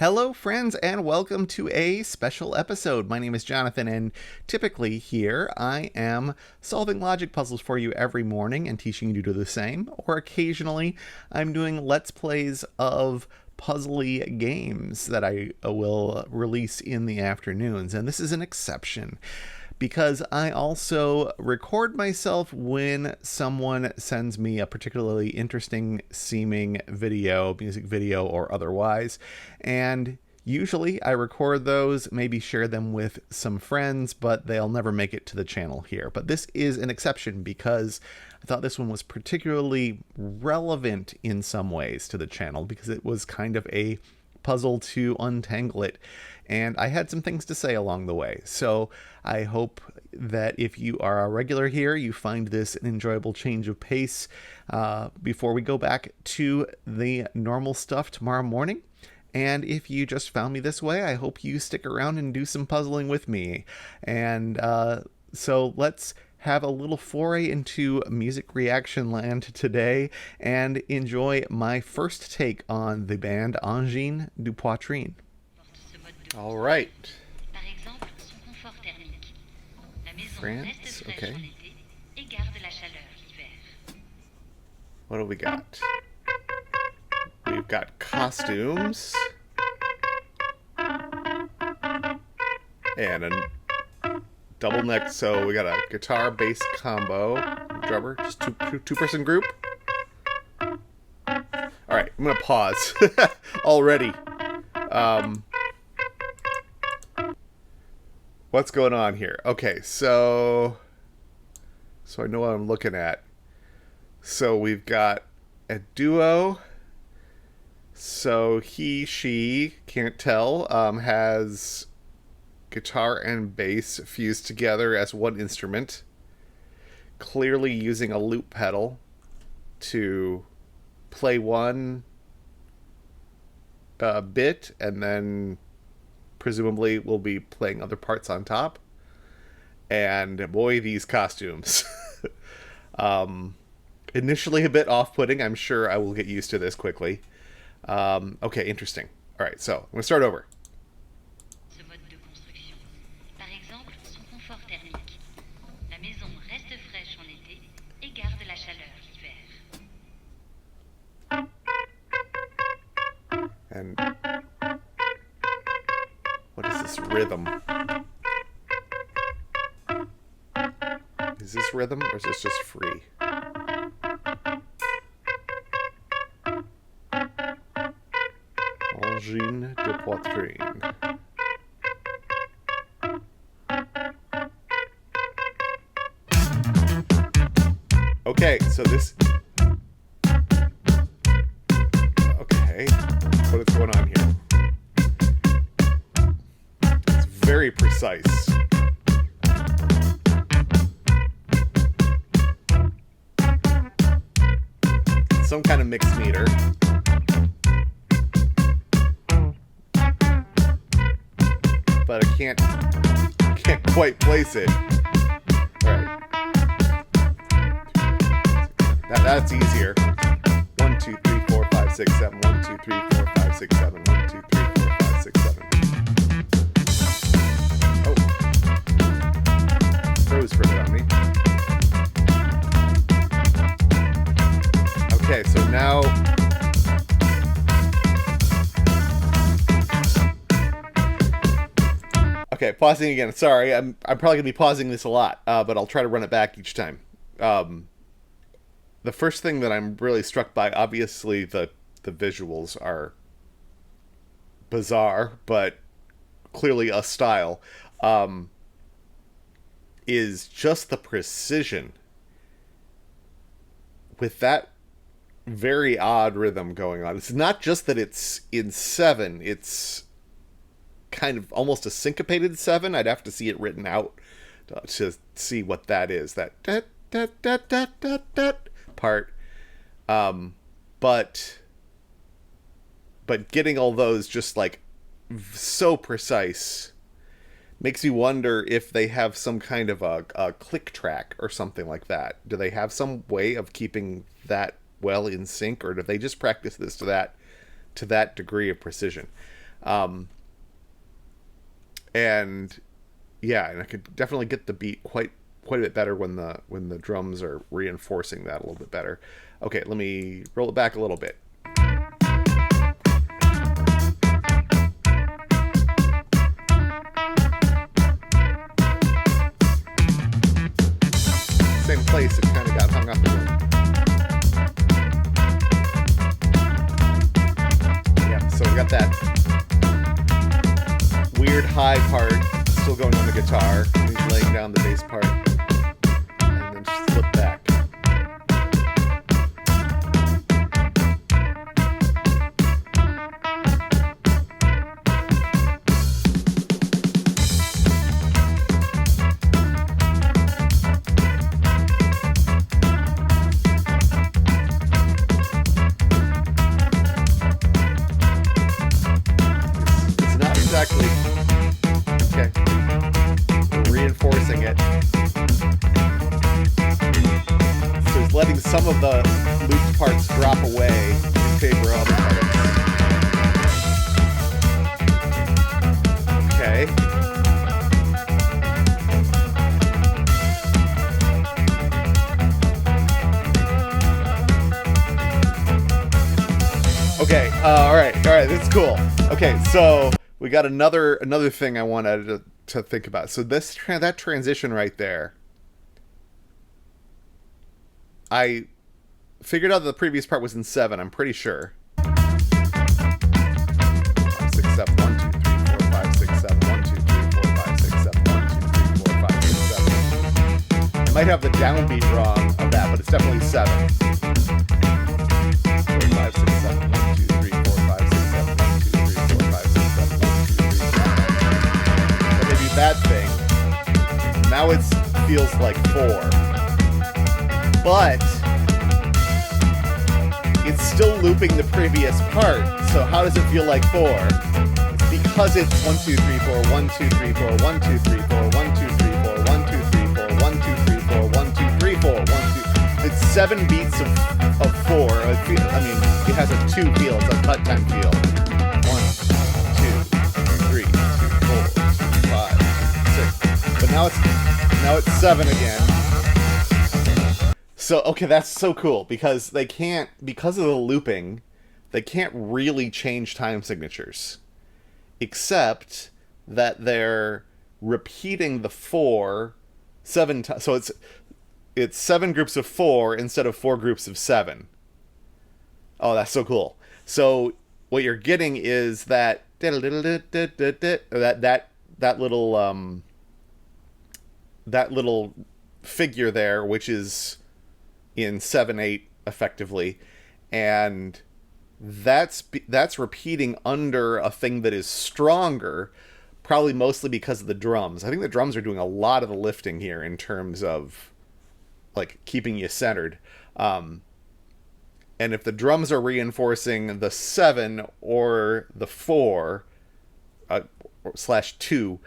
Hello, friends, and welcome to a special episode. My name is Jonathan, and typically here I am solving logic puzzles for you every morning and teaching you to do the same, or occasionally I'm doing Let's Plays of puzzly games that I will release in the afternoons, and this is an exception because I also record myself when someone sends me a particularly interesting seeming video, music video or otherwise, and usually I record those, maybe share them with some friends, but they'll never make it to the channel here. But this is an exception because I thought this one was particularly relevant in some ways to the channel because it was kind of a puzzle to untangle it, and I had some things to say along the way. So I hope that if you are a regular here, you find this an enjoyable change of pace before we go back to the normal stuff tomorrow morning. And if you just found me this way, I hope you stick around and do some puzzling with me. And so let's have a little foray into music reaction land today and enjoy my first take on the band Angine de Poitrine. All right. France, okay. What do we got? We've got costumes. And a double neck, so we got a guitar bass combo, drummer, just two-person group. All right, I'm gonna pause already. What's going on here? Okay, so I know what I'm looking at. So we've got a duo. So she, can't tell, has guitar and bass fused together as one instrument, clearly using a loop pedal to play one bit, and then presumably we'll be playing other parts on top. And boy, these costumes. Initially a bit off-putting. I'm sure I will get used to this quickly. Okay, interesting. All right, so I'm going to start over. And what is this rhythm? Is this rhythm or is this just free? Angine de Poitrine. Okay, so this... Okay, what is going on here? It's very precise. Some kind of mixed meter. But I can't quite place it. Alright. That's easier. 1, 2, 3, 4, 5, 6, 7. 1, 2, 3, 4, 5, 6, 7. 1, 2, 3, 4, 5, 6, 7. Oh. Froze for a bit on me. Okay, so now... Okay, pausing again. Sorry, I'm probably going to be pausing this a lot, but I'll try to run it back each time. The first thing that I'm really struck by, obviously the visuals are bizarre, but clearly a style, is just the precision with that very odd rhythm going on. It's not just that it's in 7, it's kind of almost a syncopated 7. I'd have to see it written out to see what that is. That part. But getting all those just like so precise makes you wonder if they have some kind of a click track or something like that. Do they have some way of keeping that well in sync, or do they just practice this to that degree of precision? And yeah, and I could definitely get the beat quite a bit better when the drums are reinforcing that a little bit better. Okay, let me roll it back a little bit. Same place, it kind of got hung up a little. Yeah, so we got that weird high part still going on the guitar. He's laying down the bass part, and then just flip back. It's not exactly okay. Reinforcing it. So he's letting some of the looped parts drop away in favor of other parts. Okay. Okay, all right, this is cool. Okay, so we got another thing I wanted to think about. So that transition right there, I figured out that the previous part was in 7. I'm pretty sure. 5, 6, 7, 1, 2, 3, 4, 5, 6, 7, 1, 2, 3, 4, 5, 6, 7, 1, 2, 3, 4, 5, 6, 7. I might have the downbeat wrong of that, but it's definitely 7. 4, 5, 6, 7, 1, 2, 3, 4, 5, 6, 7, 1, 2, 3, 4, 5, 6, 7, 1, 2, 3, 4, 5. But they do that thing. Now it feels like 4. But it's still looping the previous part. So how does it feel like 4? It's because it's 1, 2, 3, 4, 1, 2, 3, 4, 1, 2, 3, 4, 1, 2, 3, 4, 1, 2, 3, 4, 1, 2, 3, 4, 1, 2, 3, 4, 1, 2. It's 7 beats of 4. I mean, it has a 2 feel. It's a cut time feel. 1, 2, 3, 2, 4, 5, 6. But now it's 7 again. So, okay, that's so cool because because of the looping, they can't really change time signatures. Except that they're repeating the 4 7 times. So it's 7 groups of 4 instead of 4 groups of 7. Oh, that's so cool. So what you're getting is that little figure there, which is in 7/8 effectively, and that's repeating under a thing that is stronger, probably mostly because of the drums. I think the drums are doing a lot of the lifting here in terms of like keeping you centered. And if the drums are reinforcing the 7 or the 4 /2,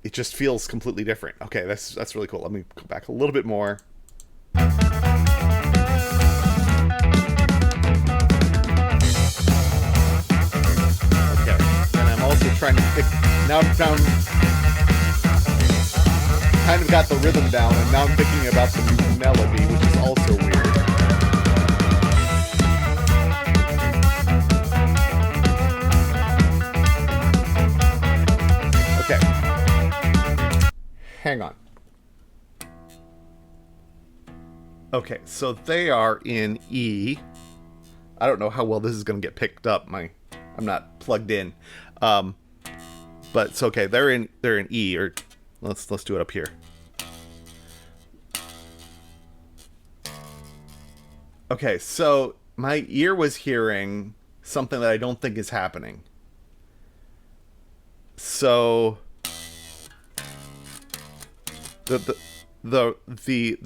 it just feels completely different. Okay, that's really cool. Let me go back a little bit more. Okay, and I'm also trying to pick. Now I'm down. Kind of got the rhythm down, and now I'm thinking about the melody, which is also weird. Okay. Hang on. Okay, so they are in E. I don't know how well this is going to get picked up. I'm not plugged in. But it's okay. They're in E, or let's do it up here. Okay, so my ear was hearing something that I don't think is happening. So the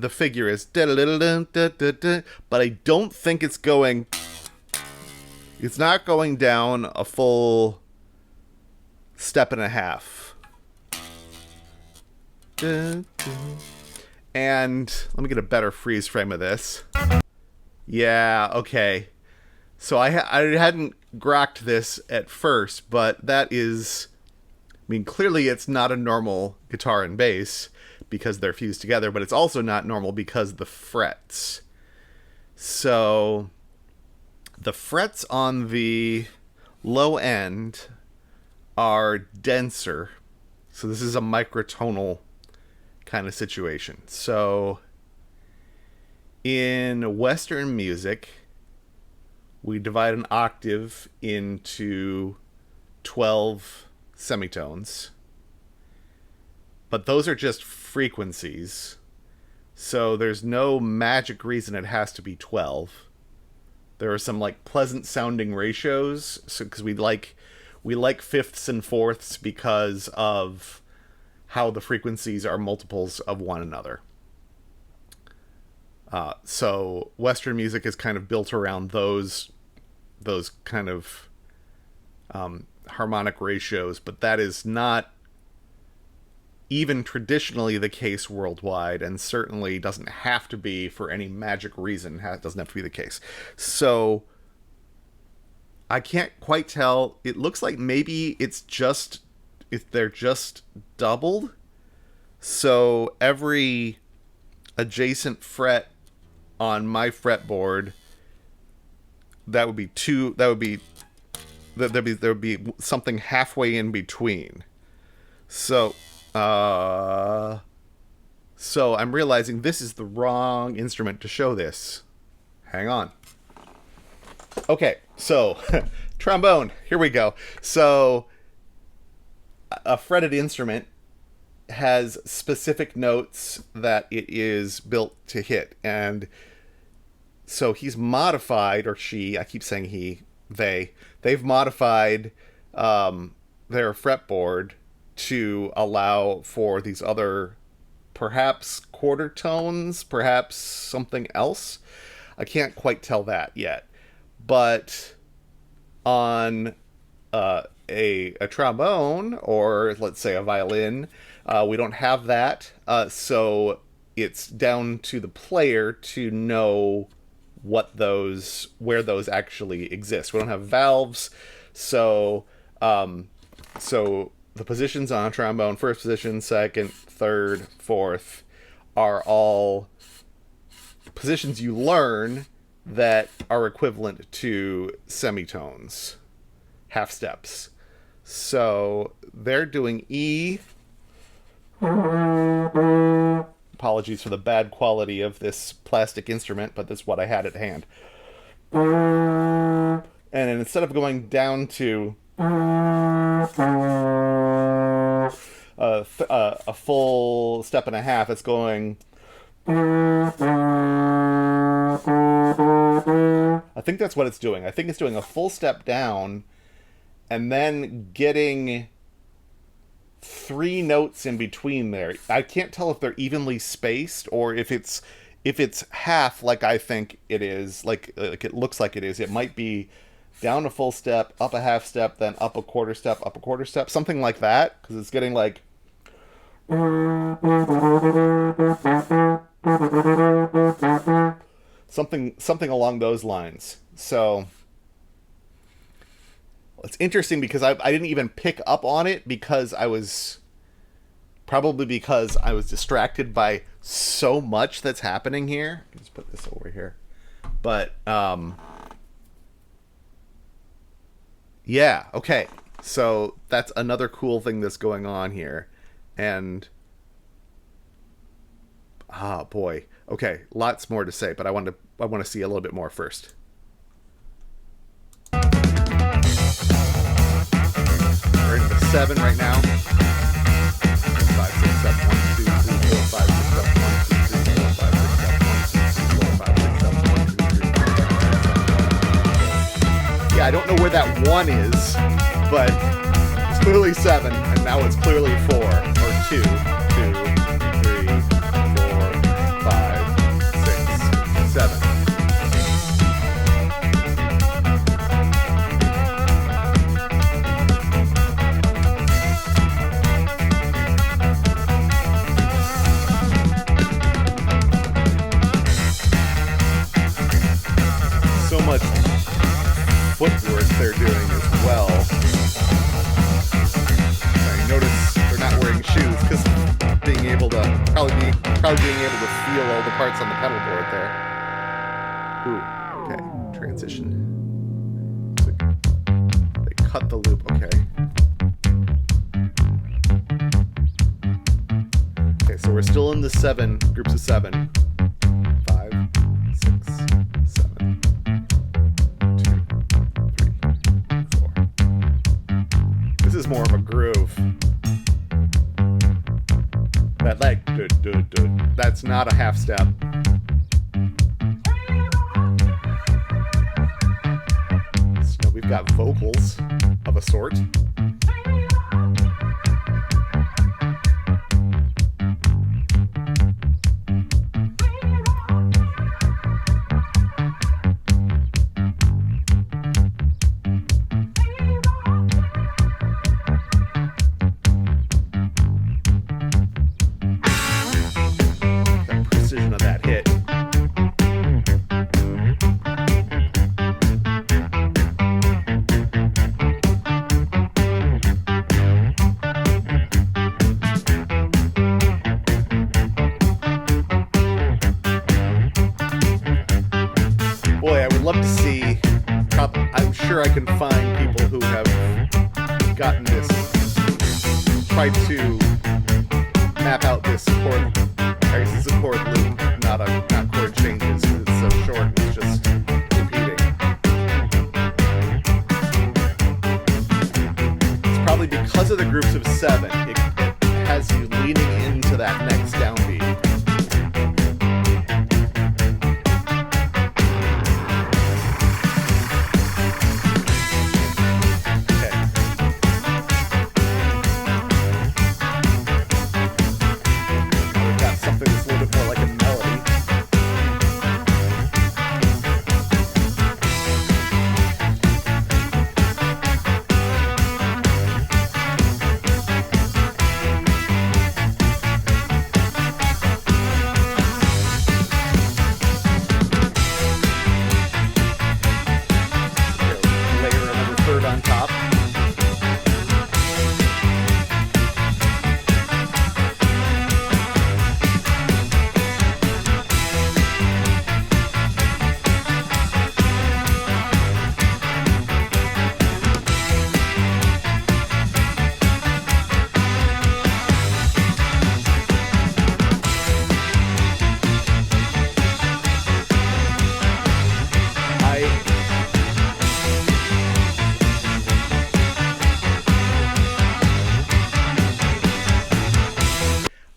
figure is but I don't think it's not going down a full step and a half. And let me get a better freeze frame of this. Yeah, okay. So I hadn't grokked this at first, but that is, I mean, clearly it's not a normal guitar and bass because they're fused together, but it's also not normal because of the frets. So the frets on the low end are denser. So this is a microtonal kind of situation. So in Western music, we divide an octave into 12 semitones. But those are just frequencies. So there's no magic reason it has to be 12. There are some like pleasant sounding ratios. So because we like fifths and fourths because of how the frequencies are multiples of one another. So Western music is kind of built around those kind of harmonic ratios, but that is not even traditionally the case worldwide, and certainly doesn't have to be for any magic reason. It doesn't have to be the case. So I can't quite tell. It looks like maybe they're just doubled. So every adjacent fret on my fretboard, there would be something halfway in between. So I'm realizing this is the wrong instrument to show this. Hang on. Okay, so trombone, here we go. So a fretted instrument has specific notes that it is built to hit, and so he's modified, or she, I keep saying they've modified their fretboard to allow for these other, perhaps quarter tones, perhaps something else. I can't quite tell that yet. But on a trombone, or let's say a violin, we don't have that. So it's down to the player to know where those actually exist. We don't have valves, so the positions on a trombone, first position, second, third, fourth, are all positions you learn that are equivalent to semitones, half steps. So they're doing E. Apologies for the bad quality of this plastic instrument, but this is what I had at hand. And then instead of going down to a full step and a half, it's going. I think that's what it's doing. I think it's doing a full step down and then getting 3 notes in between there. I can't tell if they're evenly spaced or if it's half, like I think it is, like it looks like it is. It might be down a full step, up a half step, then up a quarter step, up a quarter step, something like that, because it's getting like something along those lines. So it's interesting because I didn't even pick up on it because I was distracted by so much that's happening here. Let's put this over here. But yeah, okay. So that's another cool thing that's going on here. And boy. Okay, lots more to say, but I want to see a little bit more first. We're in the 7 right now. 5, 6, 7, 1, 2, 3, 4, 5, 6, 7, 1, 2, 3, 4, 5, 6, 7, 1, 2, 3, 4, 5, 6, 7, 1, 2, 3, 4, 5, 6, 7, 1, 2, 3. Yeah, I don't know where that 1 is, but it's clearly 7, and now it's clearly 4, or 2, 2, 3, 4, 5, 6, 7. So much footwork they're doing. probably being able to feel all the parts on the pedal board there. Ooh, okay, transition. So they cut the loop, okay. Okay, so we're still in the groups of 7. 5, 6, 7. 2, 3, 4. This is more of a groove. That leg, that's not a half step. So we've got vocals of a sort. I can find people who have gotten this, tried to map out this chord, I guess it's a chord loop, not chord changes, because it's so short and it's just repeating. It's probably because of the groups of 7, it has you leaning into that next downbeat.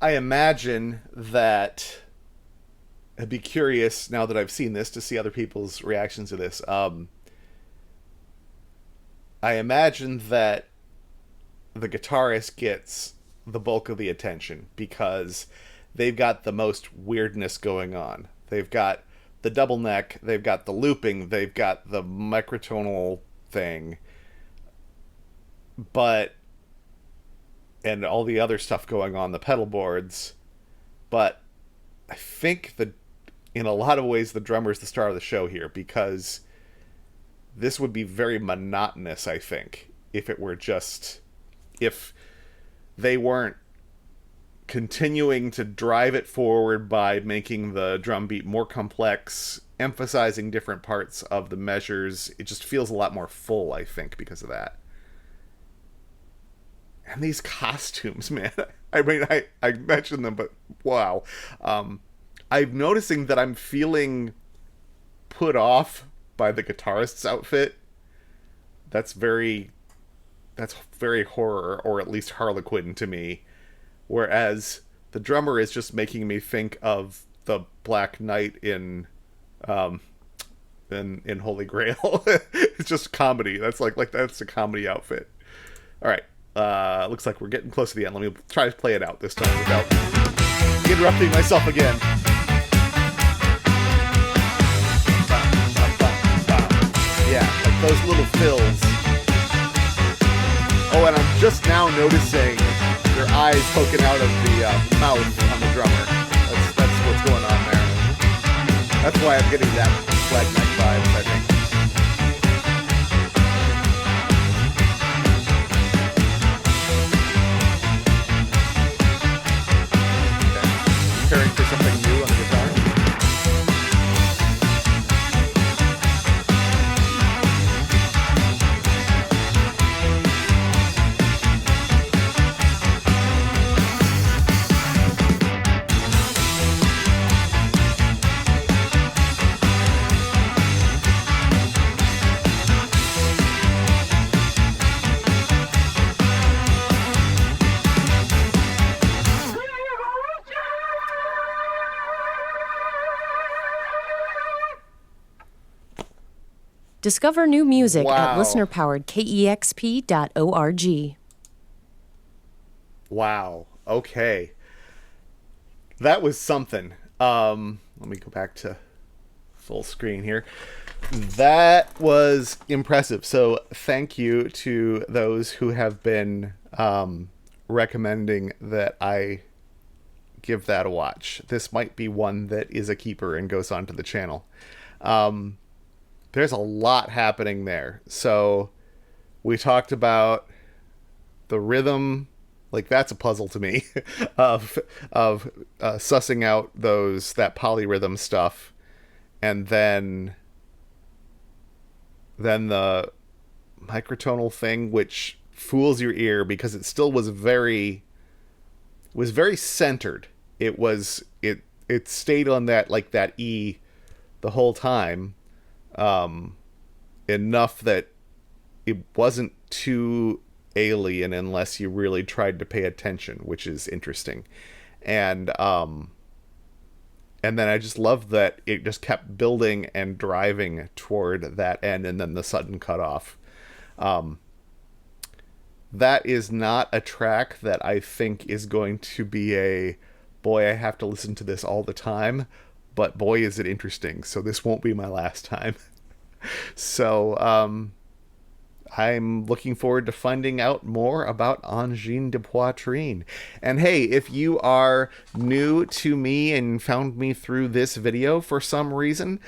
I imagine that I'd be curious now that I've seen this to see other people's reactions to this. I imagine that the guitarist gets the bulk of the attention because they've got the most weirdness going on. They've got the double neck, they've got the looping, they've got the microtonal thing, and all the other stuff going on the pedal boards. But I think in a lot of ways the drummer is the star of the show here, because this would be very monotonous, I think, if they weren't continuing to drive it forward by making the drum beat more complex, emphasizing different parts of the measures. It just feels a lot more full, I think, because of that. And these costumes, man. I mean, I mentioned them, but wow. I'm noticing that I'm feeling put off by the guitarist's outfit. That's very horror, or at least Harlequin to me. Whereas the drummer is just making me think of the Black Knight in Holy Grail. It's just comedy. That's like that's a comedy outfit. All right. Looks like we're getting close to the end. Let me try to play it out this time without interrupting myself again. Yeah, like those little fills. Oh, and I'm just now noticing their eyes poking out of the mouth on the drummer. That's what's going on there. That's why I'm getting that Black Knight vibes, I think. for something new on the guitar? Discover new music at Wow. listener-powered KEXP.org. Wow. Okay. That was something. Let me go back to full screen here. That was impressive. So thank you to those who have been recommending that I give that a watch. This might be one that is a keeper and goes onto the channel. There's a lot happening there. So we talked about the rhythm, like that's a puzzle to me, of sussing out that polyrhythm stuff, and then the microtonal thing, which fools your ear because it still was very centered. It stayed on that E the whole time. Enough that it wasn't too alien unless you really tried to pay attention, which is interesting. And then I just loved that it just kept building and driving toward that end, and then the sudden cutoff. That is not a track that I think is going to be boy, I have to listen to this all the time, but boy, is it interesting. So this won't be my last time. So I'm looking forward to finding out more about Angine de Poitrine. And hey, if you are new to me and found me through this video for some reason,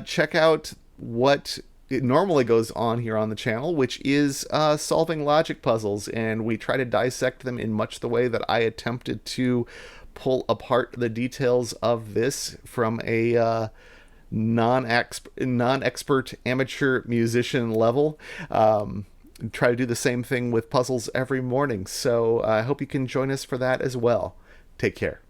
check out what it normally goes on here on the channel, which is solving logic puzzles, and we try to dissect them in much the way that I attempted to pull apart the details of this from a non-expert amateur musician level. Try to do the same thing with puzzles every morning. So I hope you can join us for that as well. Take care.